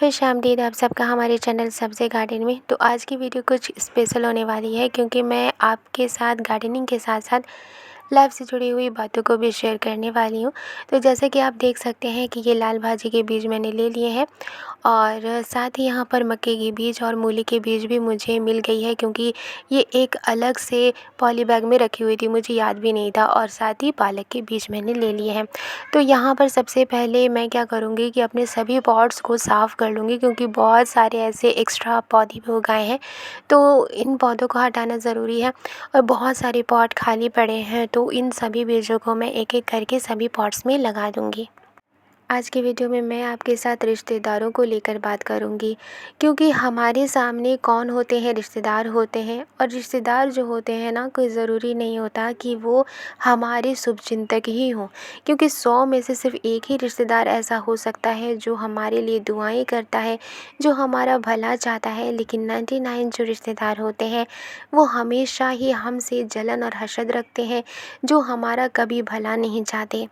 खुश आमदीद आप सबका हमारे चैनल सब्ज़ी गार्डन में। तो आज की वीडियो कुछ स्पेशल होने वाली है क्योंकि मैं आपके साथ गार्डनिंग के साथ साथ लाइफ से जुड़ी हुई बातों को भी शेयर करने वाली हूँ। तो जैसे कि आप देख सकते हैं कि ये लाल भाजी के बीज मैंने ले लिए हैं और साथ ही यहाँ पर मक्के के बीज और मूली के बीज भी मुझे मिल गई है क्योंकि ये एक अलग से पॉली बैग में रखी हुई थी, मुझे याद भी नहीं था। और साथ ही पालक के बीज मैंने ले लिए हैं। तो यहाँ पर सबसे पहले मैं क्या करूँगी कि अपने सभी पॉट्स को साफ़ कर लूँगी क्योंकि बहुत सारे ऐसे एक्स्ट्रा पौधे भी उगाए हैं, तो इन पौधों को हटाना ज़रूरी है। और बहुत सारे पॉट खाली पड़े हैं, तो इन सभी बीजों को मैं एक एक करके सभी पॉट्स में लगा दूँगी। आज की वीडियो में मैं आपके साथ रिश्तेदारों को लेकर बात करूंगी क्योंकि हमारे सामने कौन होते हैं, रिश्तेदार होते हैं। और रिश्तेदार जो होते हैं ना, कोई ज़रूरी नहीं होता कि वो हमारे शुभचिंतक ही हों, क्योंकि 100 में से सिर्फ एक ही रिश्तेदार ऐसा हो सकता है जो हमारे लिए दुआएं करता है, जो हमारा भला चाहता है। लेकिन 99 जो रिश्तेदार होते हैं वो हमेशा ही हमसे जलन और हसद रखते हैं, जो हमारा कभी भला नहीं चाहते।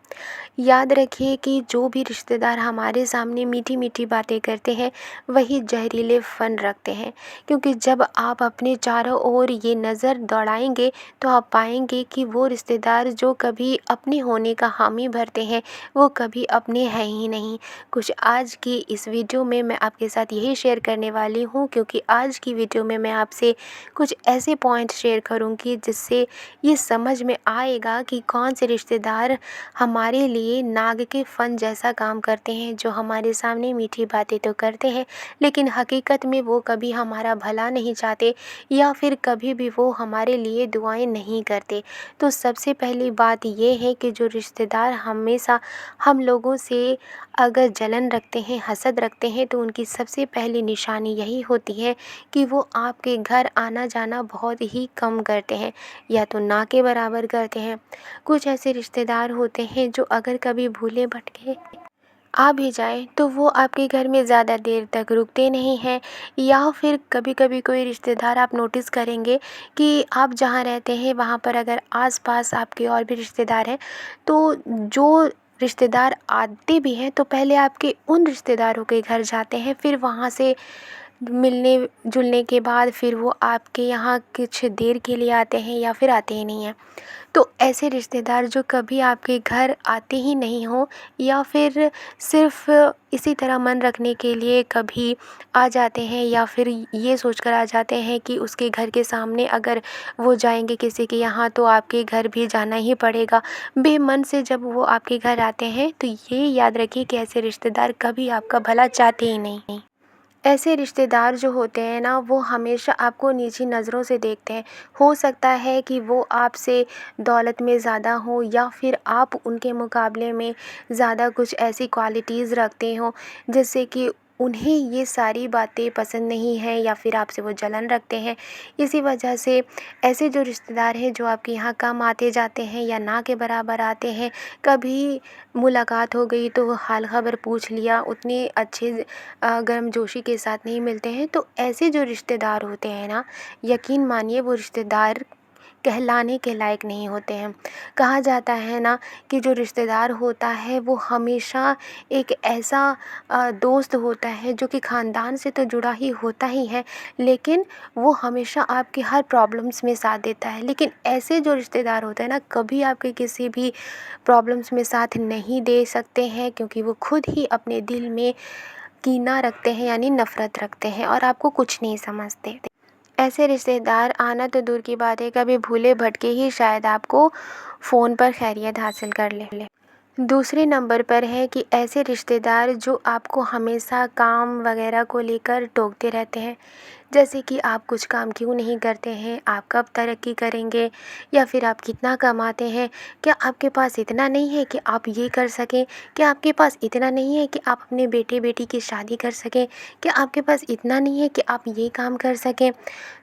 याद रखिए कि जो भी रिश्तेदार हमारे सामने मीठी मीठी बातें करते हैं वही जहरीले फन रखते हैं, क्योंकि जब आप अपने चारों ओर ये नज़र दौड़ाएंगे तो आप पाएंगे कि वो रिश्तेदार जो कभी अपने होने का हामी भरते हैं वो कभी अपने हैं ही नहीं। कुछ आज की इस वीडियो में मैं आपके साथ यही शेयर करने वाली हूँ, क्योंकि आज की वीडियो में मैं आपसे कुछ ऐसे पॉइंट शेयर करूँगी जिससे ये समझ में आएगा कि कौन से रिश्तेदार हमारे लिए नाग के फन जैसा काम करते हैं, जो हमारे सामने मीठी बातें तो करते हैं लेकिन हकीकत में वो कभी हमारा भला नहीं चाहते या फिर कभी भी वो हमारे लिए दुआएं नहीं करते। तो सबसे पहली बात ये है कि जो रिश्तेदार हमेशा हम लोगों से अगर जलन रखते हैं, हसद रखते हैं, तो उनकी सबसे पहली निशानी यही होती है कि वो आपके घर आना जाना बहुत ही कम करते हैं या तो ना के बराबर करते हैं। कुछ ऐसे रिश्तेदार होते हैं जो अगर कभी भूले भटके आ भी जाए तो वो आपके घर में ज़्यादा देर तक रुकते नहीं हैं। या फिर कभी कभी कोई रिश्तेदार आप नोटिस करेंगे कि आप जहाँ रहते हैं वहाँ पर अगर आसपास आपके और भी रिश्तेदार हैं, तो जो रिश्तेदार आते भी हैं तो पहले आपके उन रिश्तेदारों के घर जाते हैं, फिर वहाँ से मिलने जुलने के बाद फिर वो आपके यहाँ कुछ देर के लिए आते हैं या फिर आते ही नहीं हैं। तो ऐसे रिश्तेदार जो कभी आपके घर आते ही नहीं हो या फिर सिर्फ इसी तरह मन रखने के लिए कभी आ जाते हैं या फिर ये सोचकर आ जाते हैं कि उसके घर के सामने अगर वो जाएंगे किसी के यहाँ तो आपके घर भी जाना ही पड़ेगा, बेमन से जब वो आपके घर आते हैं, तो ये याद रखिए कि ऐसे रिश्तेदार कभी आपका भला चाहते ही नहीं। ऐसे रिश्तेदार जो होते हैं ना, वो हमेशा आपको नीची नज़रों से देखते हैं। हो सकता है कि वो आपसे दौलत में ज़्यादा हो या फिर आप उनके मुकाबले में ज़्यादा कुछ ऐसी क्वालिटीज़ रखते हो जिससे कि उन्हें ये सारी बातें पसंद नहीं है या फिर आपसे वो जलन रखते हैं। इसी वजह से ऐसे जो रिश्तेदार हैं जो आपके यहाँ कम आते जाते हैं या ना के बराबर आते हैं, कभी मुलाकात हो गई तो हाल खबर पूछ लिया, उतने अच्छे गर्मजोशी के साथ नहीं मिलते हैं। तो ऐसे जो रिश्तेदार होते हैं ना, यकीन मानिए वो रिश्तेदार कहलाने के लायक नहीं होते हैं। कहा जाता है ना कि जो रिश्तेदार होता है वो हमेशा एक ऐसा दोस्त होता है जो कि ख़ानदान से तो जुड़ा ही होता ही है, लेकिन वो हमेशा आपकी हर प्रॉब्लम्स में साथ देता है। लेकिन ऐसे जो रिश्तेदार होते हैं ना, कभी आपके किसी भी प्रॉब्लम्स में साथ नहीं दे सकते हैं, क्योंकि वो खुद ही अपने दिल में कीना रखते हैं यानी नफ़रत रखते हैं और आपको कुछ नहीं समझते। ऐसे रिश्तेदार आना तो दूर की बात है, कभी भूले भटके ही शायद आपको फ़ोन पर खैरियत हासिल कर ले। दूसरे नंबर पर है कि ऐसे रिश्तेदार जो आपको हमेशा काम वगैरह को लेकर टोकते रहते हैं, जैसे कि आप कुछ काम क्यों नहीं करते हैं, आप कब तरक्की करेंगे, या फिर आप कितना कमाते हैं, क्या आपके पास इतना नहीं है कि आप ये कर सकें, क्या आपके पास इतना नहीं है कि आप अपने बेटे बेटी की शादी कर सकें, क्या आपके पास इतना नहीं है कि आप ये काम कर सकें।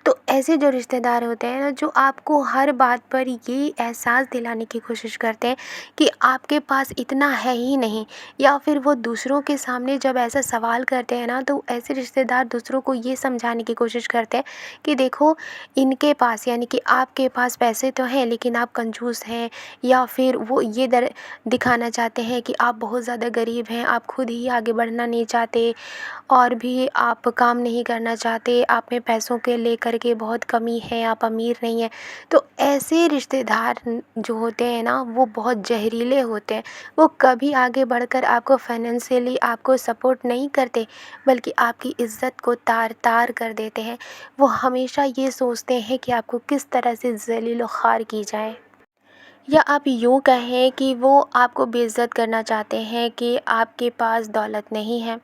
तो ऐसे जो रिश्तेदार होते हैं ना, जो आपको हर बात पर ये एहसास दिलाने की कोशिश करते हैं कि आपके पास इतना है ही नहीं, या फिर वो दूसरों के सामने जब ऐसा सवाल करते हैं ना, तो ऐसे रिश्तेदार दूसरों को ये समझाने की कोशिश करते हैं कि देखो इनके पास यानी कि आपके पास पैसे तो हैं लेकिन आप कंजूस हैं, या फिर वो ये दिखाना चाहते हैं कि आप बहुत ज़्यादा गरीब हैं, आप खुद ही आगे बढ़ना नहीं चाहते और भी आप काम नहीं करना चाहते, आप में पैसों के लेकर के बहुत कमी है, आप अमीर नहीं हैं। तो ऐसे रिश्तेदार जो होते हैं ना वो बहुत जहरीले होते हैं। वो कभी आगे बढ़कर आपको फाइनेंशियली आपको सपोर्ट नहीं करते, बल्कि आपकी इज़्ज़त को तार-तार कर देते हैं। वो हमेशा ये सोचते हैं कि आपको किस तरह से ज़लील और ख़ार की जाए, या आप यूँ कहें कि वो आपको बेइज़्ज़त करना चाहते हैं कि आपके पास दौलत नहीं है।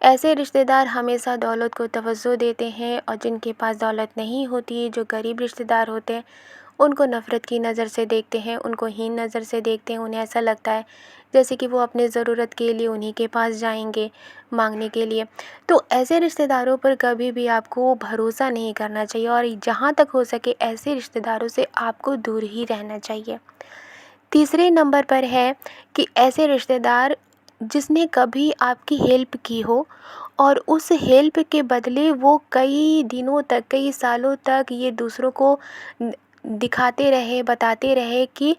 ऐसे रिश्तेदार हमेशा दौलत को तवज्जो देते हैं, और जिनके पास दौलत नहीं होती, जो गरीब रिश्तेदार होते हैं, उनको नफ़रत की नज़र से देखते हैं, उनको हीन नज़र से देखते हैं। उन्हें ऐसा लगता है जैसे कि वो अपने ज़रूरत के लिए उन्हीं के पास जाएंगे मांगने के लिए। तो ऐसे रिश्तेदारों पर कभी भी आपको भरोसा नहीं करना चाहिए, और जहाँ तक हो सके ऐसे रिश्तेदारों से आपको दूर ही रहना चाहिए। तीसरे नंबर पर है कि ऐसे रिश्तेदार जिसने कभी आपकी हेल्प की हो और उस हेल्प के बदले वो कई दिनों तक, कई सालों तक ये दूसरों को दिखाते रहे, बताते रहे कि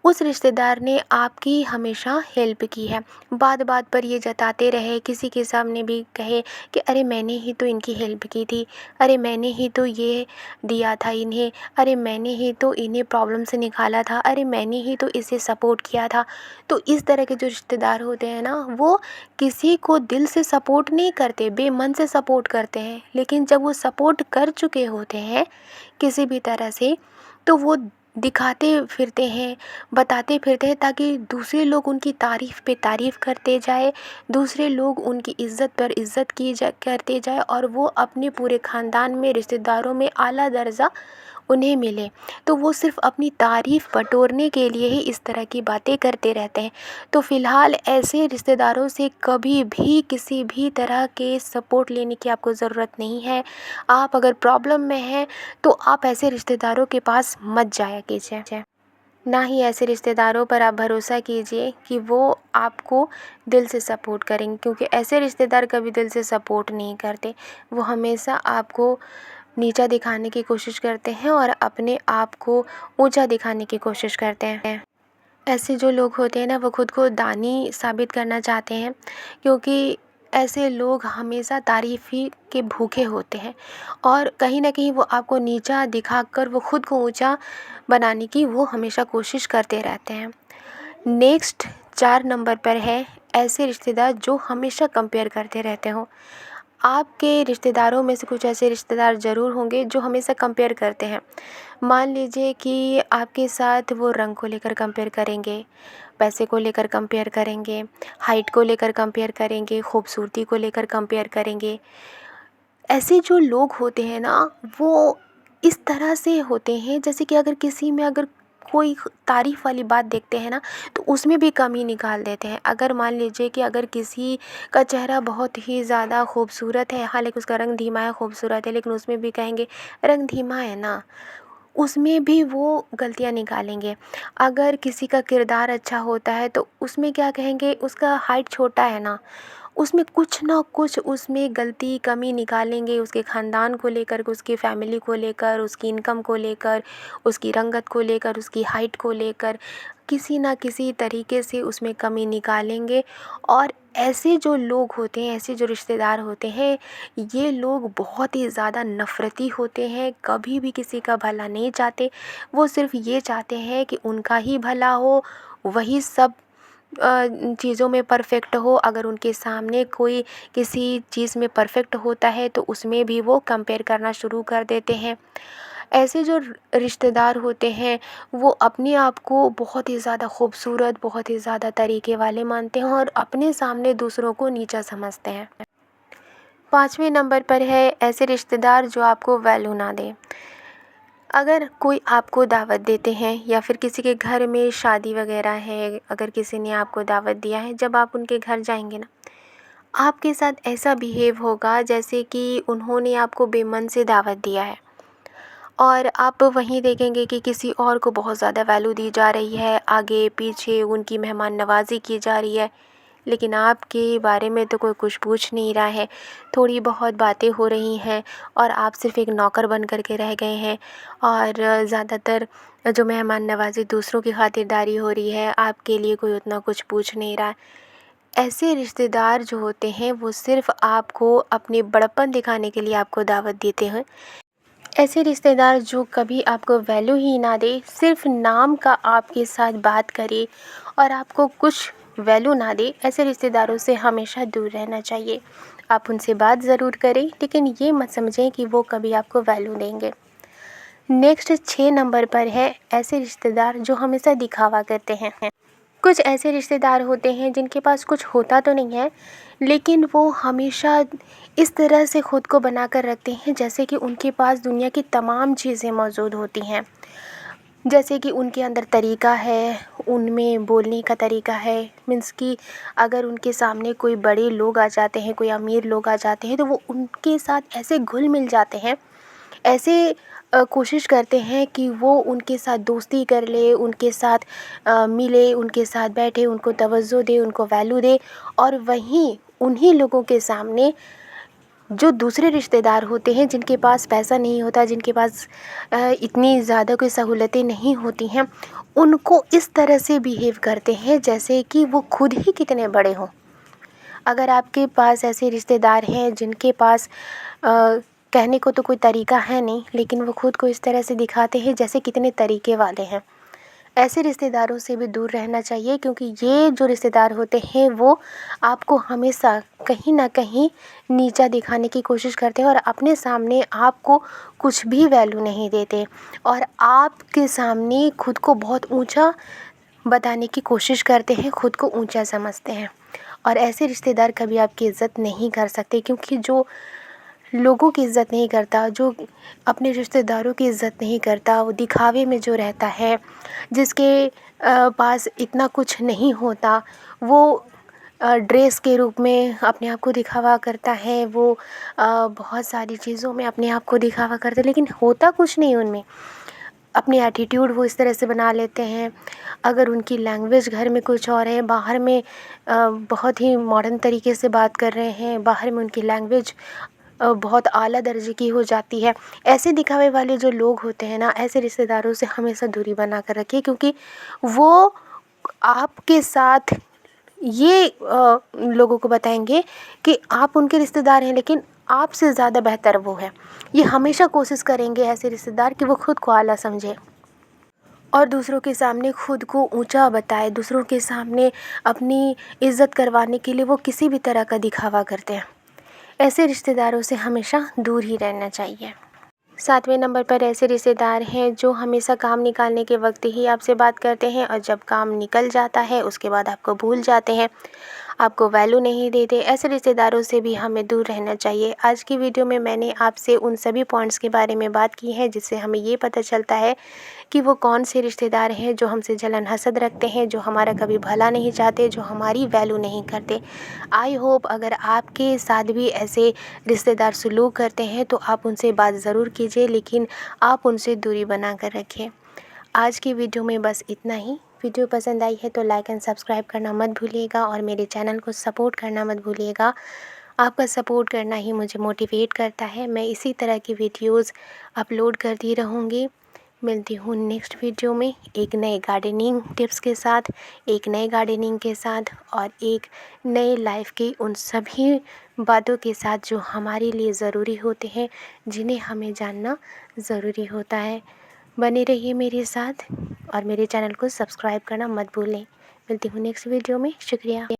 उस रिश्तेदार ने आपकी हमेशा हेल्प की है। बात-बात पर ये जताते रहे, किसी के सामने भी कहे कि अरे मैंने ही तो इनकी हेल्प की थी, अरे मैंने ही तो ये दिया था इन्हें, अरे मैंने ही तो इन्हें प्रॉब्लम से निकाला था, अरे मैंने ही तो इसे सपोर्ट किया था। तो इस तरह के जो रिश्तेदार होते हैं ना, वो किसी को दिल से सपोर्ट नहीं करते, बेमन से सपोर्ट करते हैं। लेकिन जब वो सपोर्ट कर चुके होते हैं किसी भी तरह से, तो वो दिखाते फिरते हैं, बताते फिरते हैं, ताकि दूसरे लोग उनकी तारीफ़ पे तारीफ़ करते जाए, दूसरे लोग उनकी इज़्ज़त पर इज़्ज़त करते जाए, और वो अपने पूरे ख़ानदान में, रिश्तेदारों में आला दर्जा उन्हें मिले। तो वो सिर्फ़ अपनी तारीफ़ बटोरने के लिए ही इस तरह की बातें करते रहते हैं। तो फ़िलहाल ऐसे रिश्तेदारों से कभी भी किसी भी तरह के सपोर्ट लेने की आपको ज़रूरत नहीं है। आप अगर प्रॉब्लम में हैं तो आप ऐसे रिश्तेदारों के पास मत जाया कीजिए। ना ही ऐसे रिश्तेदारों पर आप भरोसा कीजिए कि वो आपको दिल से सपोर्ट करेंगे, क्योंकि ऐसे रिश्तेदार कभी दिल से सपोर्ट नहीं करते। वो हमेशा आपको नीचा दिखाने की कोशिश करते हैं और अपने आप को ऊंचा दिखाने की कोशिश करते हैं। ऐसे जो लोग होते हैं ना, वो खुद को दानी साबित करना चाहते हैं, क्योंकि ऐसे लोग हमेशा तारीफ़ ही के भूखे होते हैं, और कहीं न कहीं वो आपको नीचा दिखाकर वो खुद को ऊँचा बनाने की वो हमेशा कोशिश करते रहते हैं। नेक्स्ट 4 नंबर पर है ऐसे रिश्तेदार जो हमेशा कंपेयर करते रहते हों। आपके रिश्तेदारों में से कुछ ऐसे रिश्तेदार ज़रूर होंगे जो हमेशा कंपेयर करते हैं। मान लीजिए कि आपके साथ वो रंग को लेकर कंपेयर करेंगे, पैसे को लेकर कंपेयर करेंगे, हाइट को लेकर कंपेयर करेंगे, खूबसूरती को लेकर कंपेयर करेंगे। ऐसे जो लोग होते हैं ना, वो इस तरह से होते हैं जैसे कि अगर किसी में अगर कोई तारीफ़ वाली बात देखते हैं ना, तो उसमें भी कमी निकाल देते हैं। अगर मान लीजिए कि अगर किसी का चेहरा बहुत ही ज़्यादा खूबसूरत है, हालाँकि उसका रंग धीमा है, खूबसूरत है, लेकिन उसमें भी कहेंगे रंग धीमा है ना, उसमें भी वो गलतियाँ निकालेंगे। अगर किसी का किरदार अच्छा होता है तो उसमें क्या कहेंगे, उसका हाइट छोटा है ना, उसमें कुछ ना कुछ उसमें गलती कमी निकालेंगे, उसके ख़ानदान को लेकर, उसकी फ़ैमिली को लेकर, उसकी इनकम को लेकर, उसकी रंगत को लेकर, उसकी हाइट को लेकर, किसी ना किसी तरीके से उसमें कमी निकालेंगे। और ऐसे जो लोग होते हैं, ऐसे जो रिश्तेदार होते हैं, ये लोग बहुत ही ज़्यादा नफ़रती होते हैं, कभी भी किसी का भला नहीं चाहते। वो सिर्फ़ ये चाहते हैं कि उनका ही भला हो, वही सब चीज़ों में परफ़ेक्ट हो। अगर उनके सामने कोई किसी चीज़ में परफ़ेक्ट होता है तो उसमें भी वो कंपेयर करना शुरू कर देते हैं। ऐसे जो रिश्तेदार होते हैं, वो अपने आप को बहुत ही ज़्यादा खूबसूरत, बहुत ही ज़्यादा तरीके वाले मानते हैं और अपने सामने दूसरों को नीचा समझते हैं। 5वें नंबर पर है ऐसे रिश्तेदार जो आपको वैल्यू ना दें। अगर कोई आपको दावत देते हैं या फिर किसी के घर में शादी वगैरह है, अगर किसी ने आपको दावत दिया है, जब आप उनके घर जाएंगे ना, आपके साथ ऐसा बिहेव होगा जैसे कि उन्होंने आपको बेमन से दावत दिया है, और आप वहीं देखेंगे कि किसी और को बहुत ज़्यादा वैल्यू दी जा रही है, आगे पीछे उनकी मेहमान नवाज़ी की जा रही है। लेकिन आपके बारे में तो कोई कुछ पूछ नहीं रहा है। थोड़ी बहुत बातें हो रही हैं और आप सिर्फ़ एक नौकर बन कर के रह गए हैं और ज़्यादातर जो मेहमान नवाज़ी दूसरों की खातिरदारी हो रही है, आपके लिए कोई उतना कुछ पूछ नहीं रहा। ऐसे रिश्तेदार जो होते हैं वो सिर्फ़ आपको अपनी बड़प्पन दिखाने के लिए आपको दावत देते हैं। ऐसे रिश्तेदार जो कभी आपको वैल्यू ही ना दे, सिर्फ़ नाम का आपके साथ बात करे और आपको कुछ वैल्यू ना दे, ऐसे रिश्तेदारों से हमेशा दूर रहना चाहिए। आप उनसे बात ज़रूर करें, लेकिन ये मत समझें कि वो कभी आपको वैल्यू देंगे। नेक्स्ट 6 नंबर पर है ऐसे रिश्तेदार जो हमेशा दिखावा करते हैं। कुछ ऐसे रिश्तेदार होते हैं जिनके पास कुछ होता तो नहीं है, लेकिन वो हमेशा इस तरह से ख़ुद को बना कर रखते हैं जैसे कि उनके पास दुनिया की तमाम चीज़ें मौजूद होती हैं। जैसे कि उनके अंदर तरीक़ा है, उनमें बोलने का तरीक़ा है, मीन्स कि अगर उनके सामने कोई बड़े लोग आ जाते हैं, कोई अमीर लोग आ जाते हैं, तो वो उनके साथ ऐसे घुल मिल जाते हैं, ऐसे कोशिश करते हैं कि वो उनके साथ दोस्ती कर ले, उनके साथ मिले, उनके साथ बैठे, उनको तवज्जो दे, उनको वैल्यू दे। और वहीं उन्हीं लोगों के सामने जो दूसरे रिश्तेदार होते हैं जिनके पास पैसा नहीं होता, जिनके पास इतनी ज़्यादा कोई सहूलतें नहीं होती हैं, उनको इस तरह से बिहेव करते हैं जैसे कि वो खुद ही कितने बड़े हों। अगर आपके पास ऐसे रिश्तेदार हैं जिनके पास कहने को तो कोई तरीक़ा है नहीं, लेकिन वो खुद को इस तरह से दिखाते हैं जैसे कितने तरीक़े वाले हैं, ऐसे रिश्तेदारों से भी दूर रहना चाहिए, क्योंकि ये जो रिश्तेदार होते हैं वो आपको हमेशा कहीं ना कहीं नीचा दिखाने की कोशिश करते हैं और अपने सामने आपको कुछ भी वैल्यू नहीं देते और आपके सामने खुद को बहुत ऊंचा बताने की कोशिश करते हैं, खुद को ऊंचा समझते हैं। और ऐसे रिश्तेदार कभी आपकी इज़्ज़त नहीं कर सकते, क्योंकि जो लोगों की इज़्ज़त नहीं करता, जो अपने रिश्तेदारों की इज़्ज़त नहीं करता, वो दिखावे में जो रहता है, जिसके पास इतना कुछ नहीं होता, वो ड्रेस के रूप में अपने आप को दिखावा करता है, वो बहुत सारी चीज़ों में अपने आप को दिखावा करता है, लेकिन होता कुछ नहीं उनमें। अपने एटीट्यूड वो इस तरह से बना लेते हैं। अगर उनकी लैंग्वेज घर में कुछ और है, बाहर में बहुत ही मॉडर्न तरीके से बात कर रहे हैं, बाहर में उनकी लैंग्वेज बहुत आला दर्जे की हो जाती है। ऐसे दिखावे वाले जो लोग होते हैं ना, ऐसे रिश्तेदारों से हमेशा दूरी बना कर रखिए, क्योंकि वो आपके साथ ये लोगों को बताएंगे कि आप उनके रिश्तेदार हैं, लेकिन आपसे ज़्यादा बेहतर वो है। ये हमेशा कोशिश करेंगे ऐसे रिश्तेदार कि वो खुद को आला समझे और दूसरों के सामने खुद को ऊंचा बताए, दूसरों के सामने अपनी इज़्ज़त करवाने के लिए वो किसी भी तरह का दिखावा करते हैं। ऐसे रिश्तेदारों से हमेशा दूर ही रहना चाहिए। 7वें नंबर पर ऐसे रिश्तेदार हैं जो हमेशा काम निकालने के वक्त ही आपसे बात करते हैं और जब काम निकल जाता है उसके बाद आपको भूल जाते हैं, आपको वैल्यू नहीं देते। ऐसे रिश्तेदारों से भी हमें दूर रहना चाहिए। आज की वीडियो में मैंने आपसे उन सभी पॉइंट्स के बारे में बात की है जिससे हमें ये पता चलता है कि वो कौन से रिश्तेदार हैं जो हमसे जलन हसद रखते हैं, जो हमारा कभी भला नहीं चाहते, जो हमारी वैल्यू नहीं करते। आई होप अगर आपके साथ भी ऐसे रिश्तेदार सलूक करते हैं तो आप उनसे बात ज़रूर कीजिए, लेकिन आप उनसे दूरी बना कर रखें। आज की वीडियो में बस इतना ही। वीडियो पसंद आई है तो लाइक एंड सब्सक्राइब करना मत भूलिएगा और मेरे चैनल को सपोर्ट करना मत भूलिएगा। आपका सपोर्ट करना ही मुझे मोटिवेट करता है। मैं इसी तरह की वीडियोस अपलोड करती रहूँगी। मिलती हूँ नेक्स्ट वीडियो में एक नए गार्डनिंग टिप्स के साथ, एक नए गार्डनिंग के साथ और एक नए लाइफ की उन सभी बातों के साथ जो हमारे लिए ज़रूरी होते हैं, जिन्हें हमें जानना ज़रूरी होता है। बने रहिए मेरे साथ और मेरे चैनल को सब्सक्राइब करना मत भूलें। मिलती हूँ नेक्स्ट वीडियो में। शुक्रिया।